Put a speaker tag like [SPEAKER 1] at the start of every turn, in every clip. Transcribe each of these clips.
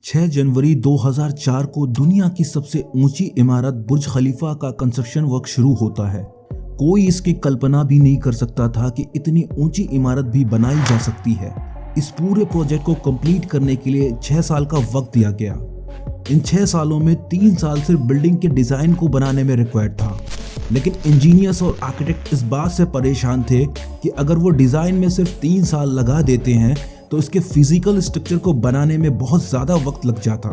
[SPEAKER 1] 6 जनवरी 2004 को दुनिया की सबसे ऊंची इमारत बुर्ज खलीफा का कंस्ट्रक्शन वर्क शुरू होता है। कोई इसकी कल्पना भी नहीं कर सकता था कि इतनी ऊंची इमारत भी बनाई जा सकती है। इस पूरे प्रोजेक्ट को कंप्लीट करने के लिए 6 साल का वक्त दिया गया। इन 6 सालों में 3 साल सिर्फ बिल्डिंग के डिजाइन को बनाने में रिक्वायर्ड था, लेकिन इंजीनियर्स और आर्किटेक्ट इस बात से परेशान थे कि अगर वो डिजाइन में सिर्फ 3 साल लगा देते हैं तो इसके फिजिकल स्ट्रक्चर को बनाने में बहुत ज़्यादा वक्त लग जाता।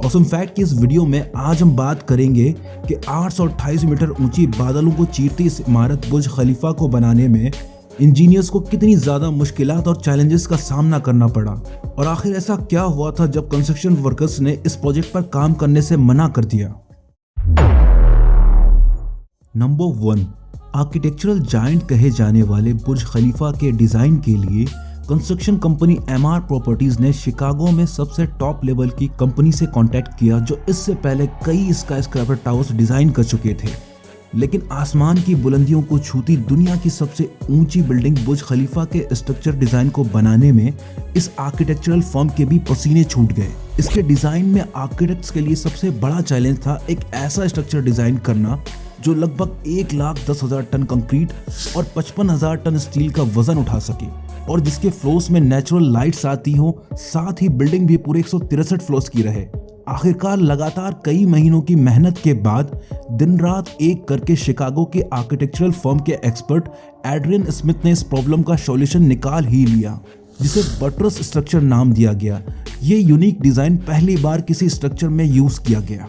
[SPEAKER 1] ऑसम फैक्ट कि इस वीडियो में आज हम बात करेंगे कि 828 मीटर ऊंची बादलों को चीरती इस इमारत बुर्ज खलीफा को बनाने में इंजीनियर्स को कितनी ज़्यादा मुश्किलात और चैलेंजेस का सामना करना पड़ा, और आखिर ऐसा क्या हुआ था जब कंस्ट्रक्शन वर्कर्स ने इस प्रोजेक्ट पर काम करने से मना कर दिया। नंबर 1, आर्किटेक्चरल जायंट कहे जाने वाले बुर्ज खलीफा के डिज़ाइन के लिए कंस्ट्रक्शन कंपनी एमआर प्रॉपर्टीज ने शिकागो में सबसे टॉप लेवल की कंपनी से कांटेक्ट किया, जो इससे पहले कई स्काईस्क्रैपर टावर्स डिजाइन कर चुके थे। लेकिन आसमान की बुलंदियों को छूती दुनिया की सबसे ऊंची बिल्डिंग बुर्ज खलीफा के स्ट्रक्चर डिजाइन को बनाने में इस आर्किटेक्चरल फर्म के भी पसीने छूट गए। इसके डिजाइन में आर्किटेक्ट्स के लिए सबसे बड़ा चैलेंज था एक ऐसा स्ट्रक्चर डिजाइन करना जो लगभग 1,10,000 टन कंक्रीट और 55,000 टन स्टील का वजन उठा सके, और जिसके फ्लोर्स में नेचुरल लाइट्स आती हो, साथ ही बिल्डिंग भी पूरे 163 फ्लोर्स की रहे। आखिरकार लगातार कई महीनों की मेहनत के बाद दिन रात एक करके शिकागो के आर्किटेक्चरल फर्म के एक्सपर्ट एड्रियन स्मिथ ने इस प्रॉब्लम का सॉल्यूशन निकाल ही लिया, जिसे बटरस स्ट्रक्चर नाम दिया गया। ये यूनिक डिजाइन पहली बार किसी स्ट्रक्चर में यूज किया गया।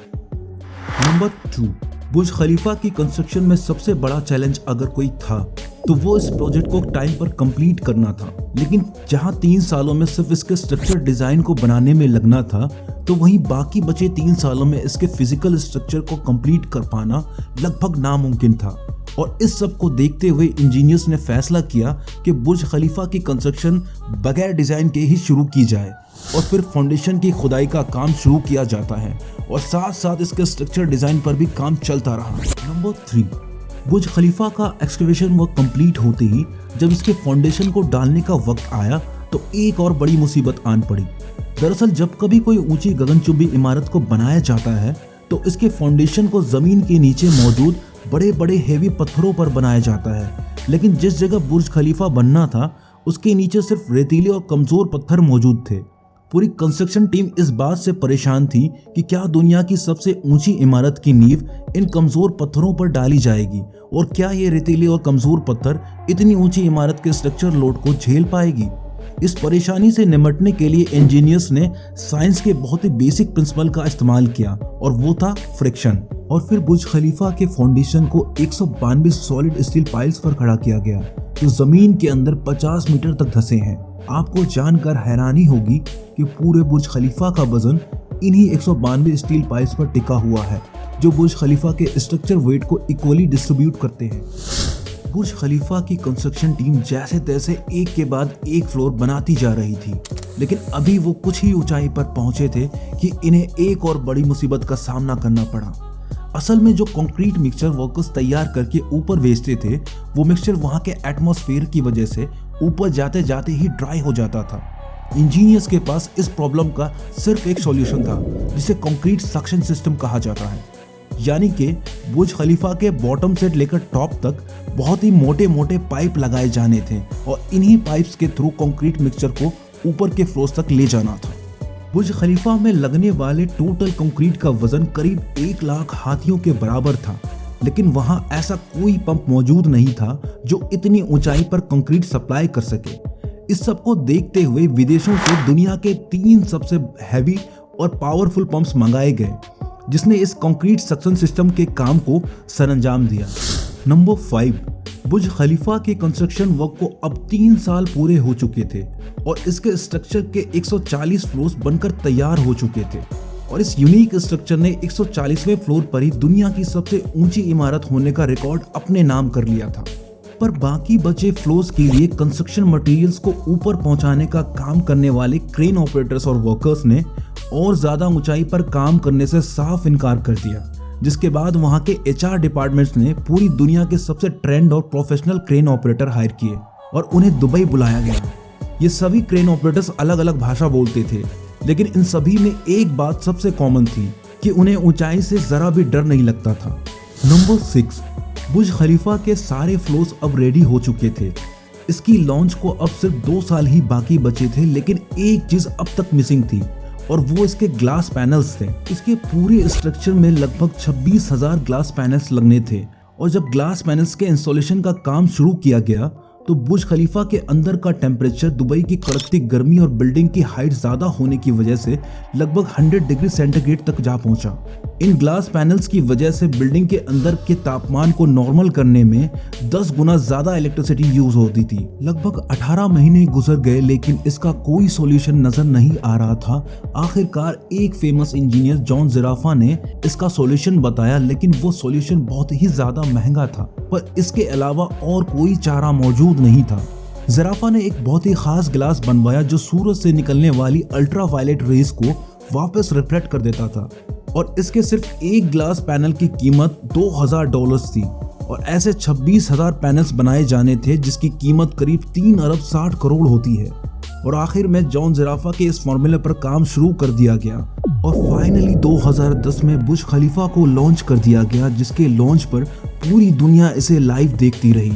[SPEAKER 1] नंबर 2, बुर्ज खलीफा की कंस्ट्रक्शन में सबसे बड़ा चैलेंज अगर कोई था तो वो इस प्रोजेक्ट को टाइम पर कंप्लीट करना था। लेकिन जहां 3 सालों में सिर्फ इसके स्ट्रक्चर डिजाइन को बनाने में लगना था, तो वहीं बाकी बचे 3 सालों में इसके फिजिकल स्ट्रक्चर को कंप्लीट कर पाना लगभग नामुमकिन था। और इस सब को देखते हुए इंजीनियर्स ने फैसला किया कि बुर्ज खलीफा की कंस्ट्रक्शन बगैर डिजाइन के ही शुरू की जाए, और फिर फाउंडेशन की खुदाई का काम शुरू किया जाता है, और साथ साथ इसके स्ट्रक्चर डिजाइन पर भी काम चलता रहा। नंबर 3, बुर्ज खलीफा का एक्सकवेशन वर्क कंप्लीट होते ही जब इसके फाउंडेशन को डालने का वक्त आया तो एक और बड़ी मुसीबत आन पड़ी। दरअसल जब कभी कोई ऊंची गगनचुंबी इमारत को बनाया जाता है तो इसके फाउंडेशन को जमीन के नीचे मौजूद बड़े बड़े हेवी पत्थरों पर बनाया जाता है, लेकिन जिस जगह बुर्ज खलीफा बनना था उसके नीचे सिर्फ रेतीले और कमजोर पत्थर मौजूद थे। पूरी कंस्ट्रक्शन टीम इस बात से परेशान थी कि क्या दुनिया की सबसे ऊंची इमारत की नींव इन कमजोर पत्थरों पर डाली जाएगी, और क्या ये रेतीले और कमजोर पत्थर इतनी ऊंची इमारत के स्ट्रक्चर लोड को झेल पाएगी। इस परेशानी से निपटने के लिए इंजीनियर्स ने साइंस के बहुत ही बेसिक प्रिंसिपल का इस्तेमाल किया, और वो था फ्रिक्शन। और फिर बुर्ज खलीफा के फाउंडेशन को 192 सॉलिड स्टील पाइल्स पर खड़ा किया गया, जो जमीन के अंदर 50 मीटर तक धंसे हैं। आपको जानकर हैरानी होगी कि पूरे बुर्ज खलीफा का वजन इन्हीं 192 स्टील पाइल्स पर टिका हुआ है, जो बुर्ज खलीफा के स्ट्रक्चर वेट को इक्वली डिस्ट्रीब्यूट करते हैं। बुर्ज खलीफा की कंस्ट्रक्शन टीम जैसे तैसे एक के बाद एक फ्लोर बनाती जा रही थी, लेकिन अभी वो कुछ ही ऊंचाई पर पहुंचे थे कि इन्हें एक और बड़ी मुसीबत का सामना करना पड़ा। असल में जो कंक्रीट मिक्सचर वर्कर्स तैयार करके ऊपर भेजते थे, वो मिक्सचर वहां के एटमॉस्फेयर की वजह से ऊपर जाते जाते ही ड्राई हो जाता था। इंजीनियर्स के पास इस प्रॉब्लम का सिर्फ एक सॉल्यूशन था, जिसे कंक्रीट सक्शन सिस्टम कहा जाता है। यानी कि बुर्ज खलीफा के बॉटम से लेकर टॉप तक बहुत ही मोटे मोटे पाइप लगाए जाने थे, और इन्हीं पाइप्स के थ्रू कंक्रीट मिक्सचर को ऊपर के फ्लोर्स तक ले जाना था। बुर्ज खलीफा में लगने वाले टोटल कंक्रीट का वजन करीब 1 लाख हाथियों के बराबर था, लेकिन वहां ऐसा कोई पंप मौजूद नहीं था जो इतनी ऊंचाई पर कंक्रीट सप्लाई कर सके। इस सब को देखते हुए विदेशों से दुनिया के 3 सबसे हैवी और पावरफुल पंप्स मंगाए गए, जिसने इस कंक्रीट सक्शन सिस्टम के काम को सरंजाम दिया। नंबर 5, बुर्ज खलीफा के कंस्ट्रक्शन वर्क को अब 3 साल पूरे हो चुके थे, और इसके स्ट्रक्चर के 140 फ्लोर्स बनकर तैयार हो चुके थे, और इस यूनिक स्ट्रक्चर ने 140वें फ्लोर पर ही दुनिया की सबसे ऊंची इमारत होने का रिकॉर्ड अपने नाम कर लिया था। पर बाकी बचे फ्लोर्स के लिए कंस्ट्रक्शन मटेरियल्स को ऊपर पहुंचाने का काम करने वाले क्रेन ऑपरेटर्स और वर्कर्स ने और ज्यादा ऊंचाई पर काम करने से साफ इनकार कर दिया, जिसके बाद वहां के HR डिपार्टमेंट्स ने पूरी दुनिया के सबसे ट्रेंड और प्रोफेशनल क्रेन ऑपरेटर हायर किए और उन्हें दुबई बुलाया गया। ये सभी क्रेन ऑपरेटर्स अलग अलग भाषा बोलते थे, लेकिन इन सभी में एक बात सबसे कॉमन थी कि उन्हें ऊंचाई से जरा भी डर नहीं लगता था। नंबर 6, बुर्ज खलीफा के सारे फ्लोर्स अब रेडी हो चुके थे। इसकी लॉन्च को अब सिर्फ 2 साल ही बाकी बचे थे, लेकिन एक चीज अब तक मिसिंग थी और वो इसके ग्लास पैनल्स थे। इसके पूरे स्ट्रक्चर में लगभग 26,000 ग्लास पैनल्स लगने थे और जब ग्लास पैनल्स के इंस्टॉलेशन का काम शुरू किया गया तो बुर्ज खलीफा के अंदर का टेम्परेचर दुबई की कड़कती गर्मी और बिल्डिंग की हाइट ज्यादा होने की वजह से लगभग 100 डिग्री सेंटीग्रेड तक जा पहुंचा। इन ग्लास पैनल्स की वजह से बिल्डिंग के अंदर के तापमान को नॉर्मल करने में 10 गुना ज्यादा इलेक्ट्रिसिटी यूज होती थी। लगभग 18 महीने गुजर गए लेकिन इसका कोई सॉल्यूशन नजर नहीं आ रहा था। आखिरकार एक फेमस इंजीनियर जॉन ज़राफ़ा ने इसका सॉल्यूशन बताया, लेकिन वो सॉल्यूशन बहुत ही ज्यादा महंगा था, पर इसके अलावा और कोई चारा मौजूद नहीं था। ज़राफ़ा ने एक बहुत ही खास ग्लास बनवाया जो सूरज से निकलने वाली अल्ट्रावायलेट रेज को वापस रिफ्लेक्ट कर देता था और इसके सिर्फ एक ग्लास पैनल की कीमत $2,000 थी और ऐसे 26,000 पैनल्स बनाए जाने थे जिसकी कीमत करीब 3 अरब 60 करोड़ होती है। और आखिर में जॉन ज़राफ़ा के इस फॉर्मूले पर काम शुरू कर दिया गया और फाइनली 2010 में बुर्ज खलीफा को लॉन्च कर दिया गया, जिसके लॉन्च पर पूरी दुनिया इसे लाइव देखती रही।